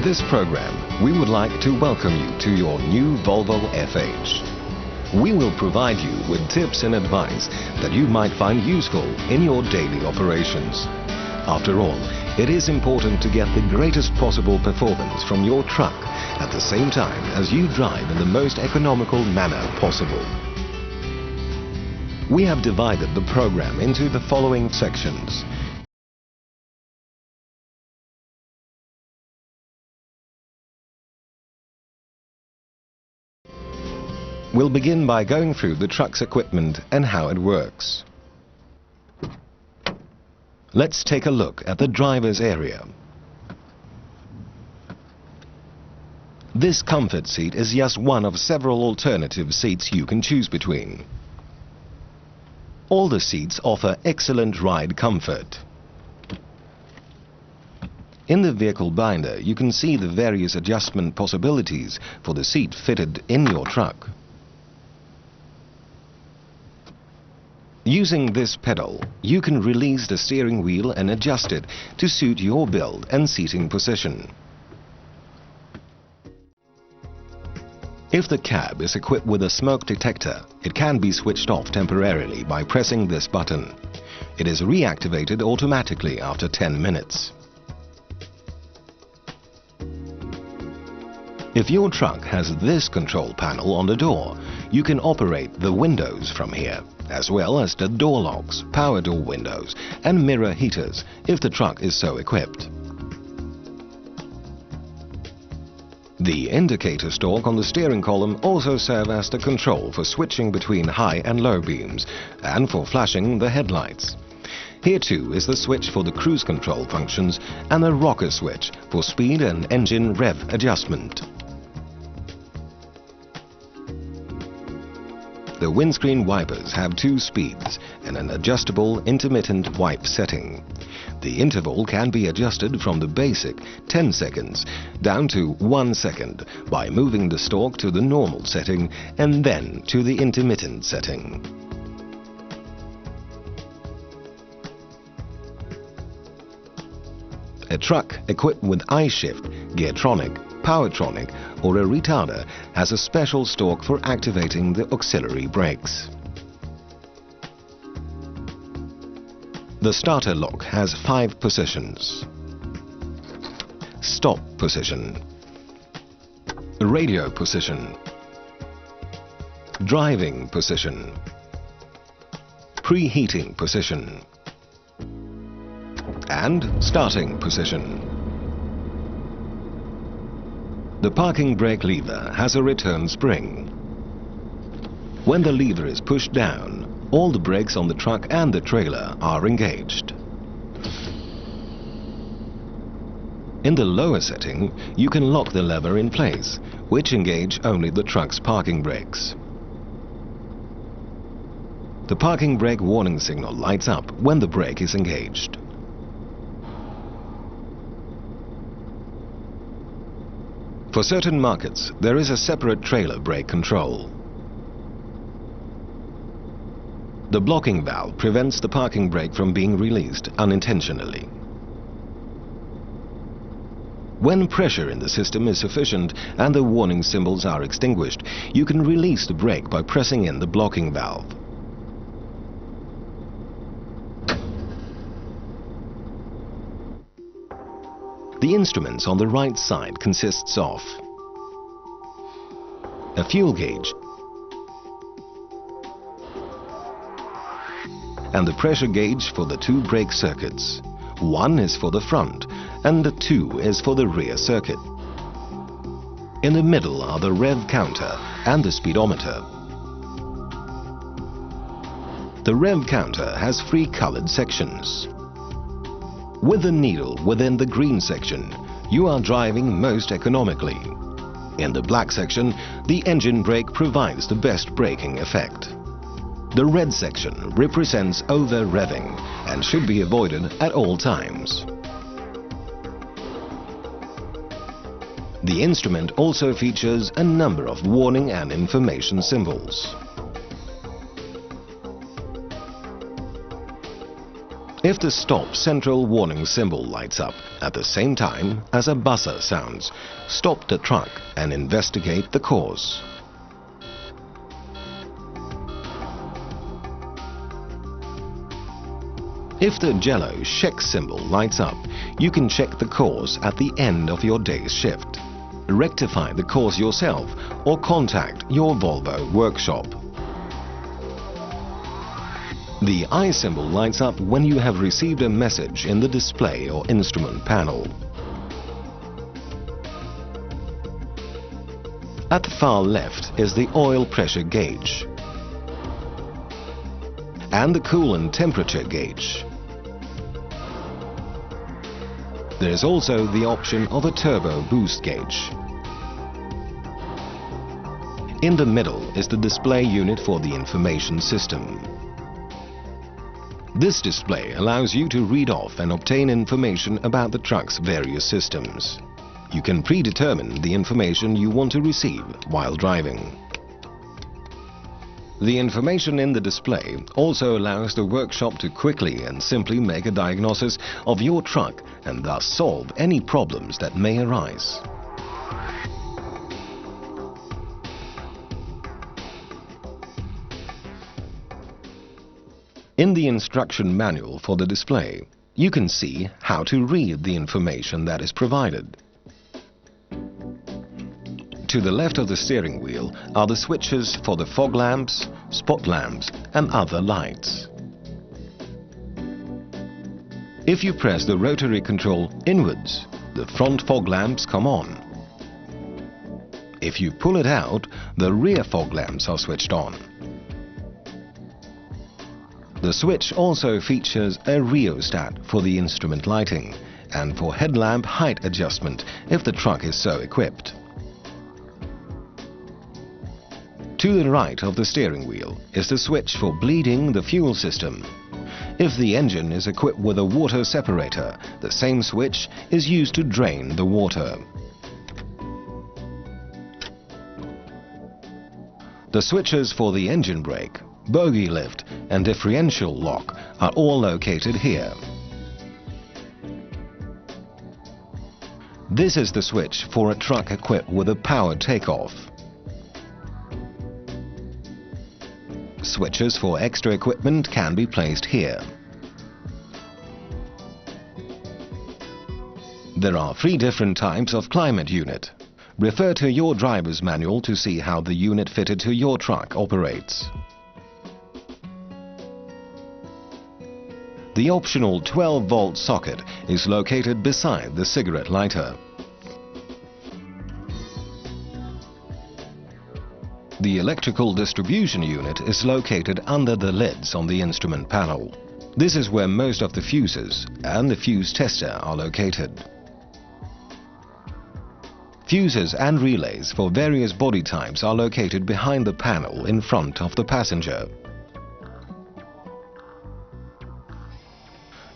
this program, we would like to welcome you to your new Volvo FH. We will provide you with tips and advice that you might find useful in your daily operations. After all, it is important to get the greatest possible performance from your truck at the same time as you drive in the most economical manner possible. We have divided the program into the following sections. We'll begin by going through the truck's equipment and how it works. Let's take a look at the driver's area. This comfort seat is just one of several alternative seats you can choose between. All the seats offer excellent ride comfort. In the vehicle binder, you can see the various adjustment possibilities for the seat fitted in your truck. Using this pedal, you can release the steering wheel and adjust it to suit your build and seating position. If the cab is equipped with a smoke detector, it can be switched off temporarily by pressing this button. It is reactivated automatically after 10 minutes. If your truck has this control panel on the door, you can operate the windows from here, as well as the door locks, power door windows and mirror heaters if the truck is so equipped. The indicator stalk on the steering column also serves as the control for switching between high and low beams and for flashing the headlights. Here too is the switch for the cruise control functions and the rocker switch for speed and engine rev adjustment. The windscreen wipers have 2 speeds and an adjustable intermittent wipe setting. The interval can be adjusted from the basic 10 seconds down to 1 second by moving the stalk to the normal setting and then to the intermittent setting. A truck equipped with I-Shift, Geartronic, Powertronic or a retarder has a special stalk for activating the auxiliary brakes. The starter lock has 5 positions. Stop position, radio position, driving position, preheating position and starting position. The parking brake lever has a return spring. When the lever is pushed down, all the brakes on the truck and the trailer are engaged. In the lower setting, you can lock the lever in place, which engage only the truck's parking brakes. The parking brake warning signal lights up when the brake is engaged. For certain markets, there is a separate trailer brake control. The blocking valve prevents the parking brake from being released unintentionally. When pressure in the system is sufficient and the warning symbols are extinguished, you can release the brake by pressing in the blocking valve. The instruments on the right side consists of a fuel gauge and the pressure gauge for the 2 brake circuits. 1 is for the front and 2 is for the rear circuit. In the middle are the rev counter and the speedometer. The rev counter has 3 colored sections. With the needle within the green section, you are driving most economically. In the black section, the engine brake provides the best braking effect. The red section represents over-revving and should be avoided at all times. The instrument also features a number of warning and information symbols. If the stop central warning symbol lights up at the same time as a buzzer sounds, stop the truck and investigate the cause. If the yellow check symbol lights up, you can check the cause at the end of your day's shift. Rectify the cause yourself or contact your Volvo workshop. The I symbol lights up when you have received a message in the display or instrument panel. At the far left is the oil pressure gauge and the coolant temperature gauge. There is also the option of a turbo boost gauge. In the middle is the display unit for the information system. This display allows you to read off and obtain information about the truck's various systems. You can predetermine the information you want to receive while driving. The information in the display also allows the workshop to quickly and simply make a diagnosis of your truck and thus solve any problems that may arise. In the instruction manual for the display, you can see how to read the information that is provided. To the left of the steering wheel are the switches for the fog lamps, spot lamps and other lights. If you press the rotary control inwards, the front fog lamps come on. If you pull it out, the rear fog lamps are switched on. The switch also features a rheostat for the instrument lighting and for headlamp height adjustment if the truck is so equipped. To the right of the steering wheel is the switch for bleeding the fuel system. If the engine is equipped with a water separator, the same switch is used to drain the water. The switches for the engine brake, bogie lift and differential lock are all located here. This is the switch for a truck equipped with a power takeoff. Switches for extra equipment can be placed here. There are 3 different types of climate unit. Refer to your driver's manual to see how the unit fitted to your truck operates. The optional 12-volt socket is located beside the cigarette lighter. The electrical distribution unit is located under the lids on the instrument panel. This is where most of the fuses and the fuse tester are located. Fuses and relays for various body types are located behind the panel in front of the passenger.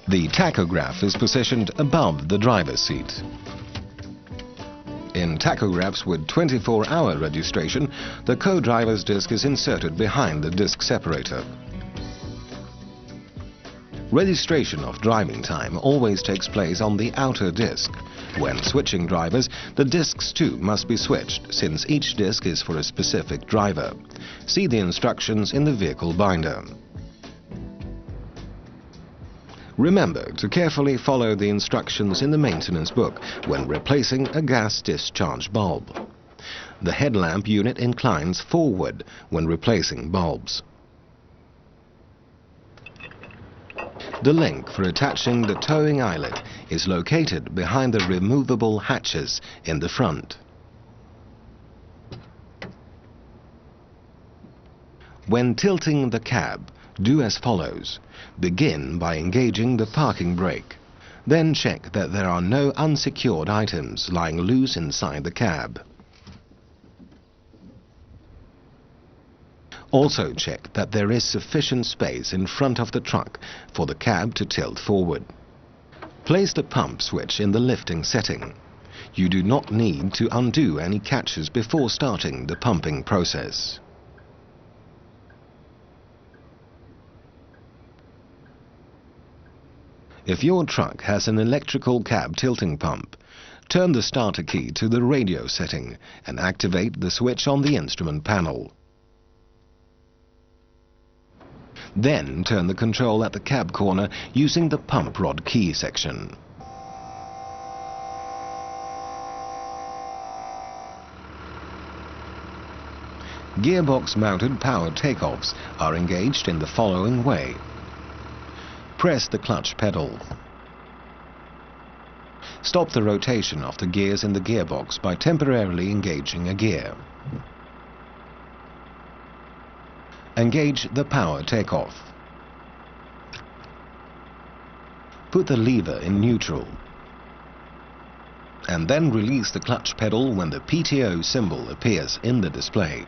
The tachograph is positioned above the driver's seat. In tachographs with 24-hour registration, the co-driver's disc is inserted behind the disc separator. Registration of driving time always takes place on the outer disc. When switching drivers, the discs too must be switched, since each disc is for a specific driver. See the instructions in the vehicle binder. Remember to carefully follow the instructions in the maintenance book when replacing a gas discharge bulb. The headlamp unit inclines forward when replacing bulbs. The link for attaching the towing eyelet is located behind the removable hatches in the front. When tilting the cab, do as follows. Begin by engaging the parking brake. Then check that there are no unsecured items lying loose inside the cab. Also check that there is sufficient space in front of the truck for the cab to tilt forward. Place the pump switch in the lifting setting. You do not need to undo any catches before starting the pumping process. If your truck has an electrical cab tilting pump, turn the starter key to the radio setting and activate the switch on the instrument panel. Then turn the control at the cab corner using the pump rod key section. Gearbox-mounted power takeoffs are engaged in the following way. Press the clutch pedal. Stop the rotation of the gears in the gearbox by temporarily engaging a gear. Engage the power takeoff. Put the lever in neutral. And then release the clutch pedal when the PTO symbol appears in the display.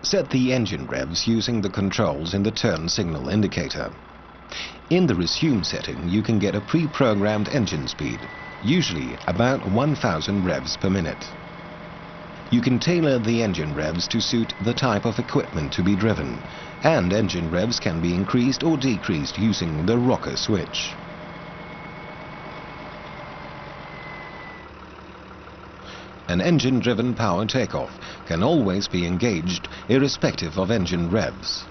Set the engine revs using the controls in the turn signal indicator. In the resume setting, you can get a pre-programmed engine speed, usually about 1000 revs per minute. You can tailor the engine revs to suit the type of equipment to be driven, and engine revs can be increased or decreased using the rocker switch. An engine-driven power takeoff can always be engaged irrespective of engine revs.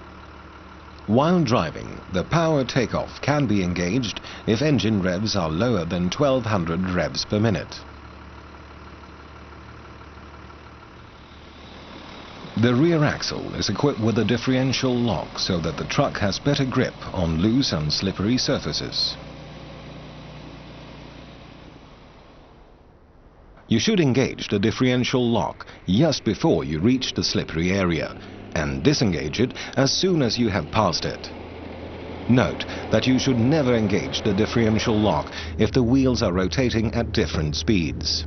While driving, the power takeoff can be engaged if engine revs are lower than 1200 revs per minute. The rear axle is equipped with a differential lock so that the truck has better grip on loose and slippery surfaces. You should engage the differential lock just before you reach the slippery area and disengage it as soon as you have passed it. Note that you should never engage the differential lock if the wheels are rotating at different speeds.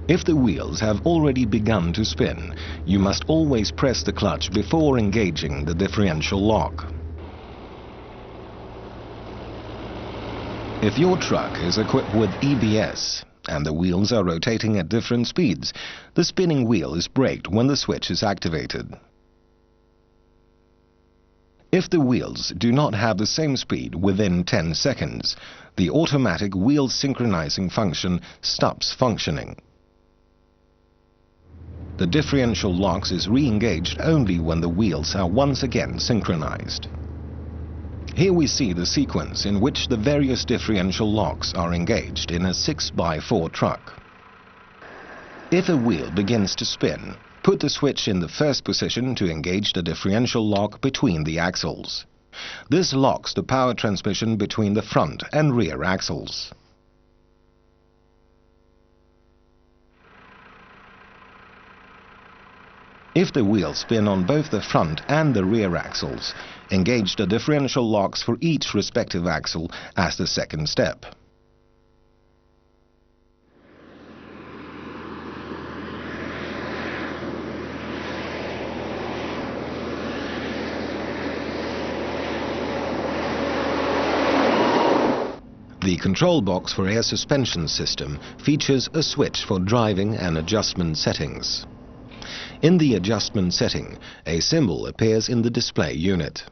If the wheels have already begun to spin, you must always press the clutch before engaging the differential lock. If your truck is equipped with EBS, and the wheels are rotating at different speeds, the spinning wheel is braked when the switch is activated. If the wheels do not have the same speed within 10 seconds, the automatic wheel synchronizing function stops functioning. The differential locks is re-engaged only when the wheels are once again synchronized. Here we see the sequence in which the various differential locks are engaged in a 6x4 truck. If a wheel begins to spin, put the switch in the first position to engage the differential lock between the axles. This locks the power transmission between the front and rear axles. If the wheels spin on both the front and the rear axles, engage the differential locks for each respective axle as the second step. The control box for air suspension system features a switch for driving and adjustment settings. In the adjustment setting, a symbol appears in the display unit.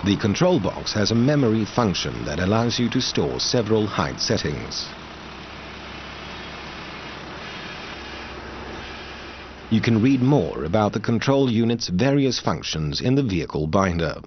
The control box has a memory function that allows you to store several height settings. You can read more about the control unit's various functions in the vehicle binder.